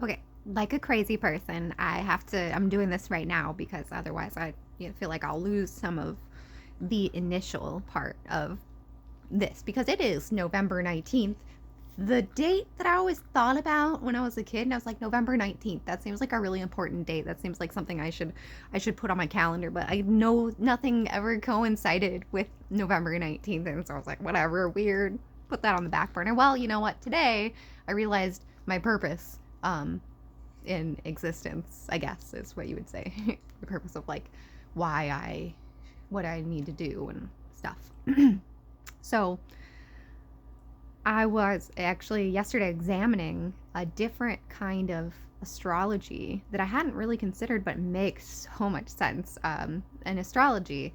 Okay, like a crazy person, I'm doing this right now because otherwise feel like I'll lose some of the initial part of this because it is November 19th. The date that I always thought about when I was a kid, and I was like, November 19th. That seems like a really important date. That seems like something I should put on my calendar, but I know nothing ever coincided with November 19th, and so I was like, whatever, weird. Put that on the back burner. Well, you know what? Today I realized my purpose in existence, I guess, is what you would say. The purpose of like what I need to do and stuff. So I was actually yesterday examining a different kind of astrology that I hadn't really considered, but makes so much sense. And astrology,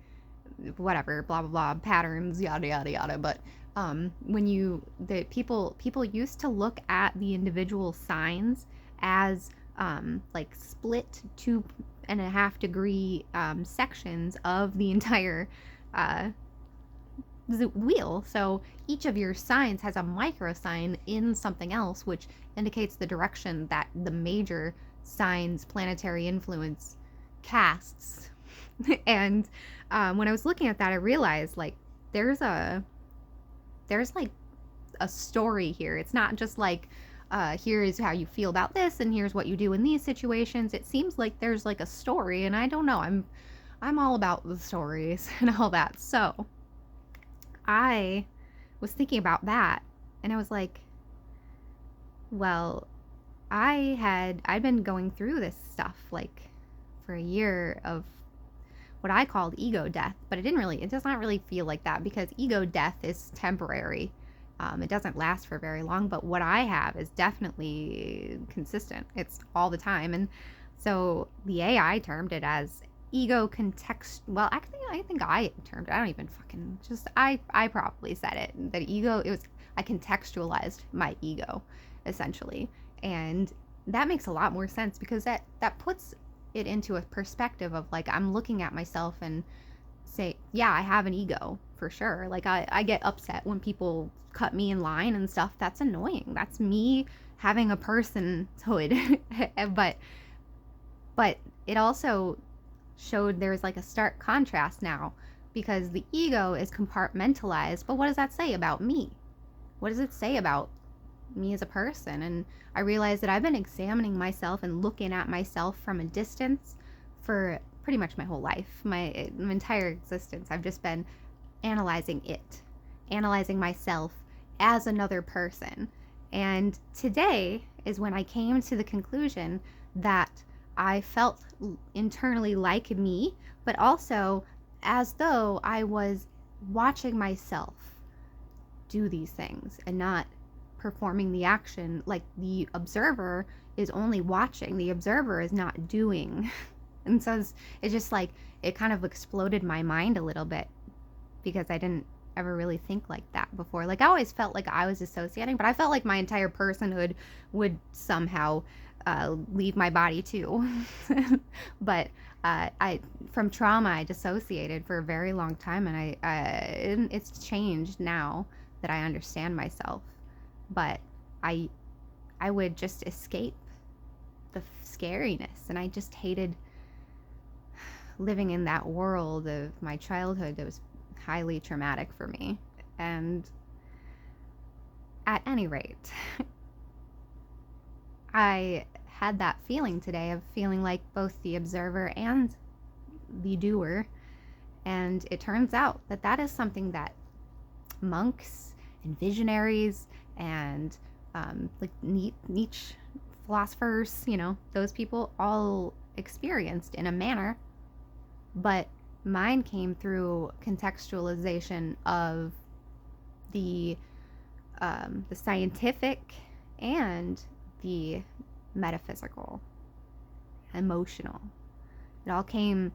whatever, blah blah blah, patterns, yada yada yada. But when the people used to look at the individual signs as like split 2.5 degree sections of the entire uh, wheel. So each of your signs has a micro sign in something else, which indicates the direction that the major signs' planetary influence casts. And when I was looking at that, I realized like there's a there's like a story here. It's not just like here is how you feel about this and here's what you do in these situations. It seems like there's like a story, and I don't know. I'm all about the stories and all that. So I was thinking about that, and I was like, well, I'd been going through this stuff like for a year of what I called ego death, but it does not really feel like that because ego death is temporary. It doesn't last for very long, but what I have is definitely consistent. It's all the time. And so the AI termed it as ego context. Well, actually, I think I termed it. I don't even fucking just, I probably said it. That ego, I contextualized my ego essentially. And that makes a lot more sense because that puts it into a perspective of like, I'm looking at myself and say, yeah, I have an ego for sure. Like I get upset when people cut me in line and stuff. That's annoying. That's me having a personhood. but but it also showed there's like a stark contrast now because the ego is compartmentalized. But what does that say about me? What does it say about me as a person? And I realized that I've been examining myself and looking at myself from a distance for pretty much my whole life, my entire existence. I've just been analyzing myself as another person. And today is when I came to the conclusion that I felt internally like me, but also as though I was watching myself do these things and not performing the action. Like the observer is only watching, the observer is not doing. And so it's just like it kind of exploded my mind a little bit because I didn't ever really think like that before. Like I always felt like I was dissociating, but I felt like my entire personhood would somehow leave my body too. But I from trauma I dissociated for a very long time, and it's changed now that I understand myself. But I I would just escape the scariness, and I just hated living in that world of my childhood that was highly traumatic for me. And at any rate, I had that feeling today of feeling like both the observer and the doer. And it turns out that that is something that monks and visionaries and like Nietzsche philosophers, those people all experienced in a manner. But mine came through contextualization of the scientific and the metaphysical, emotional. It all came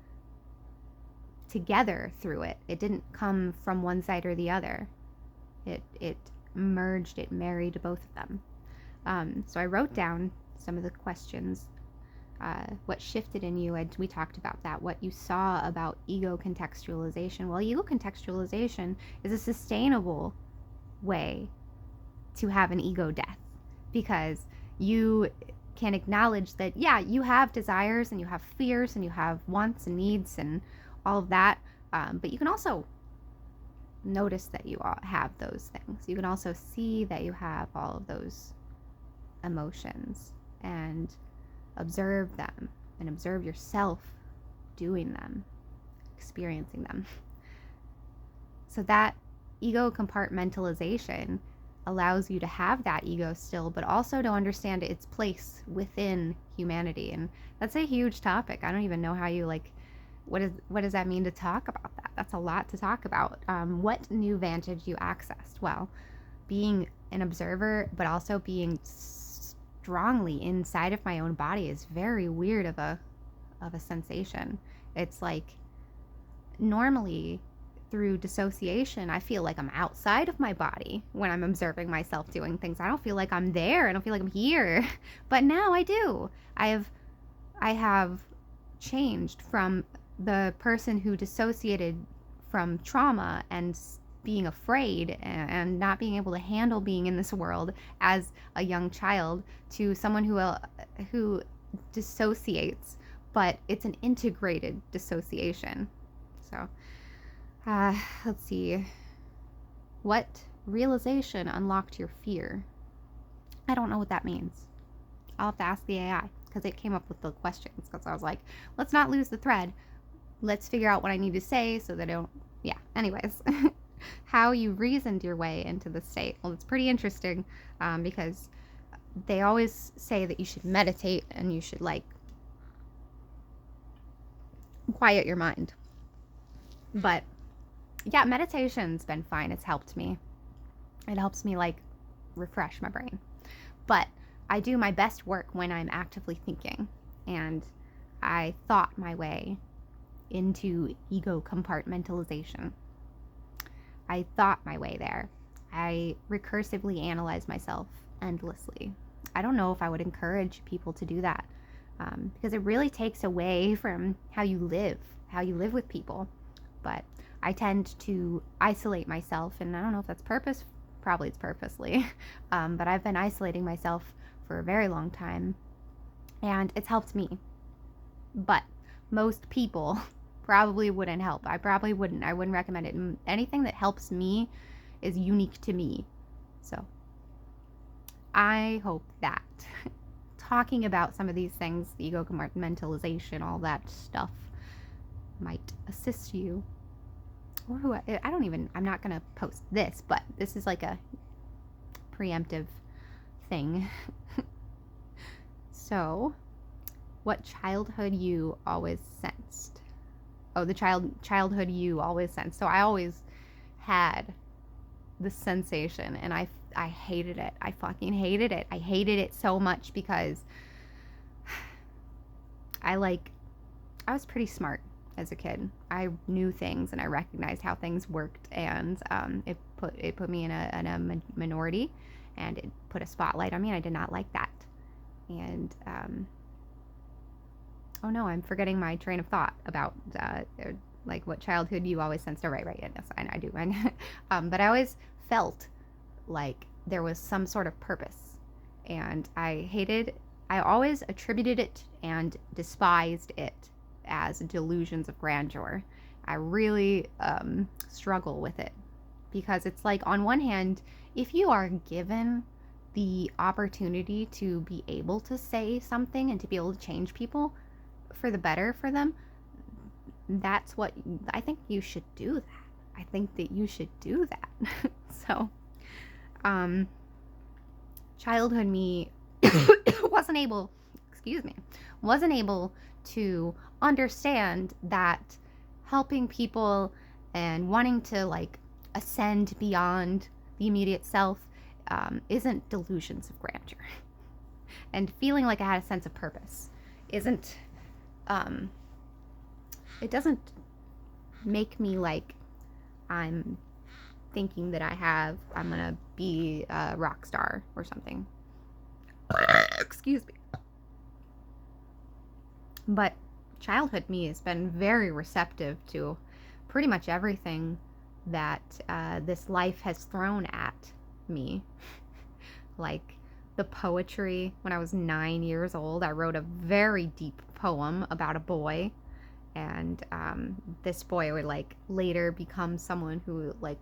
together through it. It didn't come from one side or the other. It merged, it married both of them. So I wrote down some of the questions. What shifted in you, and we talked about that, what you saw about ego contextualization. Well, ego contextualization is a sustainable way to have an ego death because you can acknowledge that, yeah, you have desires and you have fears and you have wants and needs and all of that. But you can also notice that you all have those things. You can also see that you have all of those emotions and observe them and observe yourself doing them, experiencing them. So that ego compartmentalization allows you to have that ego still, but also to understand its place within humanity. And that's a huge topic. I don't even know how you what does that mean to talk about that? That's a lot to talk about. What new vantage you accessed? Well, being an observer, but also being strongly inside of my own body is very weird of a sensation. It's like normally through dissociation, I feel like I'm outside of my body when I'm observing myself doing things. I don't feel like I'm there. I don't feel like I'm here. But now I do. I have changed from the person who dissociated from trauma and being afraid and not being able to handle being in this world as a young child to someone who dissociates, but it's an integrated dissociation. So let's see. What realization unlocked your fear? I don't know what that means. I'll have to ask the AI because it came up with the questions, because I was like, let's not lose the thread. Let's figure out what I need to say so that I don't, yeah. Anyways, how you reasoned your way into the state. Well, it's pretty interesting because they always say that you should meditate and you should quiet your mind. But yeah, meditation's been fine. It's helped me. It helps me refresh my brain. But I do my best work when I'm actively thinking. And I thought my way into ego compartmentalization. I thought my way there. I recursively analyze myself endlessly. I don't know if I would encourage people to do that because it really takes away from how you live with people. But I tend to isolate myself, and I don't know if that's probably it's purposely, but I've been isolating myself for a very long time, and it's helped me. But most people probably wouldn't help. I wouldn't recommend it. Anything that helps me is unique to me. So I hope that talking about some of these things, the ego compartmentalization, all that stuff, might assist you. Or I'm not going to post this, but this is like a preemptive thing. So, what childhood you always sensed? Oh, the childhood you always sensed. So I always had the sensation, and I hated it. I fucking hated it. I hated it so much because I was pretty smart as a kid. I knew things and I recognized how things worked, and it put me in a minority, and it put a spotlight on me, and I did not like that. And oh no, I'm forgetting my train of thought about what childhood you always sensed. Oh, right, yes, I do. But I always felt like there was some sort of purpose, and I always attributed it and despised it as delusions of grandeur. I really struggle with it because it's like, on one hand, if you are given the opportunity to be able to say something and to be able to change people for the better for them, that's what I think you should do. That I think that you should do that. So childhood me wasn't able to understand that helping people and wanting to ascend beyond the immediate self isn't delusions of grandeur. And feeling like I had a sense of purpose isn't it doesn't make me like I'm thinking that I'm gonna be a rock star or something. Excuse me. But childhood me has been very receptive to pretty much everything that this life has thrown at me. the poetry when I was 9 years old. I wrote a very deep poem about a boy, and this boy would like later become someone who like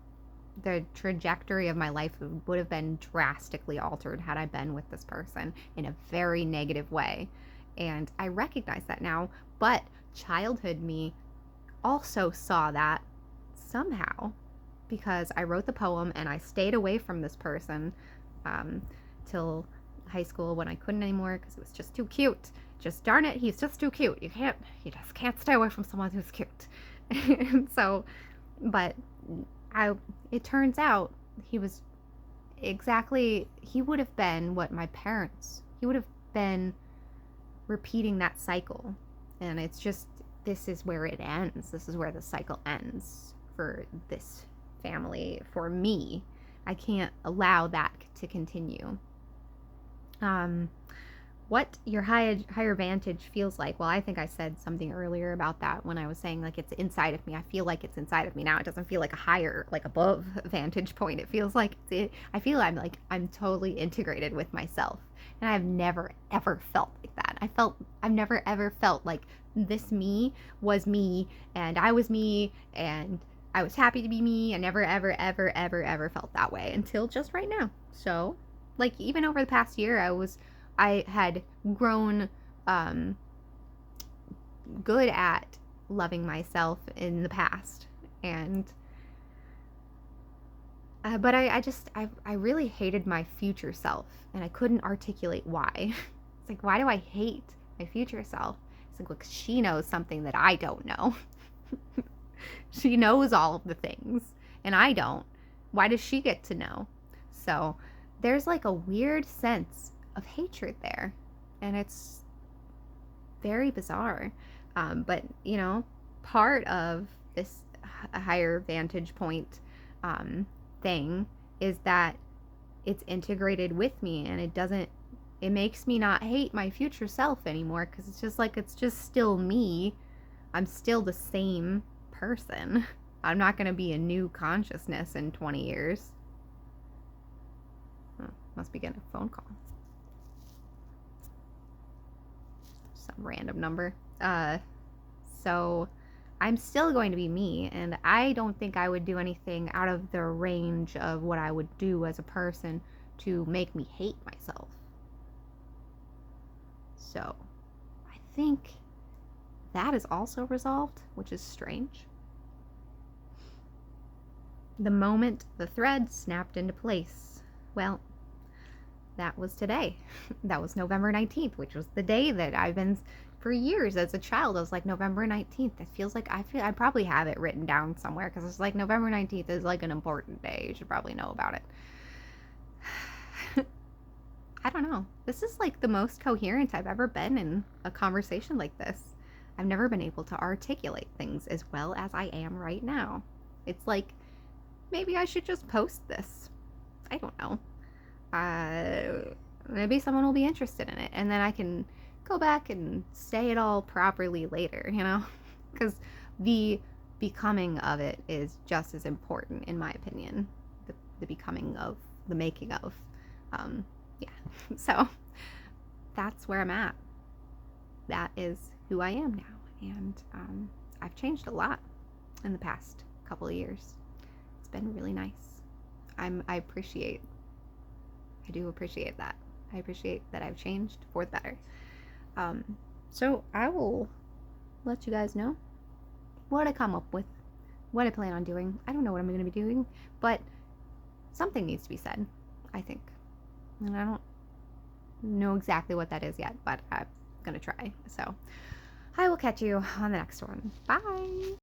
the trajectory of my life would have been drastically altered had I been with this person in a very negative way. And I recognize that now, but childhood me also saw that somehow because I wrote the poem and I stayed away from this person till high school when I couldn't anymore because it was just too cute. Just darn it, he's just too cute. You just can't stay away from someone who's cute. And so, but it turns out he was he would have been what my parents, he would have been repeating that cycle. And it's just, this is where it ends. This is where the cycle ends for this family, for me. I can't allow that to continue. What your higher vantage feels like. Well, I think I said something earlier about that when I was saying like it's inside of me. I feel like it's inside of me now. It doesn't feel like a higher, like above vantage point. It feels like I feel I'm totally integrated with myself, and I've never ever felt like that. I've never ever felt like this me was me and I was me and I was happy to be me. I never ever ever ever ever felt that way until just right now. So, like even over the past year, I had grown good at loving myself in the past, and but I really hated my future self, and I couldn't articulate why. It's like, why do I hate my future self? It's like, look, she knows something that I don't know. She knows all of the things, and I don't. Why does she get to know? So there's like a weird sense of hatred there, and it's very bizarre. But you know, part of this higher vantage point thing is that it's integrated with me, and it makes me not hate my future self anymore, because it's just like, it's just still me. I'm still the same person. I'm not going to be a new consciousness in 20 years. Oh, must be getting a phone call. Some random number. So I'm still going to be me, and I don't think I would do anything out of the range of what I would do as a person to make me hate myself. So I think that is also resolved, which is strange. The moment the thread snapped into place, well, that was today. That was November 19th, which was the day that I've been for years as a child. I was like, November 19th. It feels like I probably have it written down somewhere, because it's like November 19th is like an important day. You should probably know about it. I don't know. This is like the most coherent I've ever been in a conversation like this. I've never been able to articulate things as well as I am right now. It's like, maybe I should just post this. I don't know. Maybe someone will be interested in it, and then I can go back and say it all properly later, you know? Because the becoming of it is just as important, in my opinion. The becoming of, the making of. Yeah. So that's where I'm at. That is who I am now. And I've changed a lot in the past couple of years. It's been really nice. I do appreciate that. I appreciate that I've changed for the better. So I will let you guys know what I come up with, what I plan on doing. I don't know what I'm going to be doing, but something needs to be said, I think. And I don't know exactly what that is yet, but I'm going to try. So I will catch you on the next one. Bye!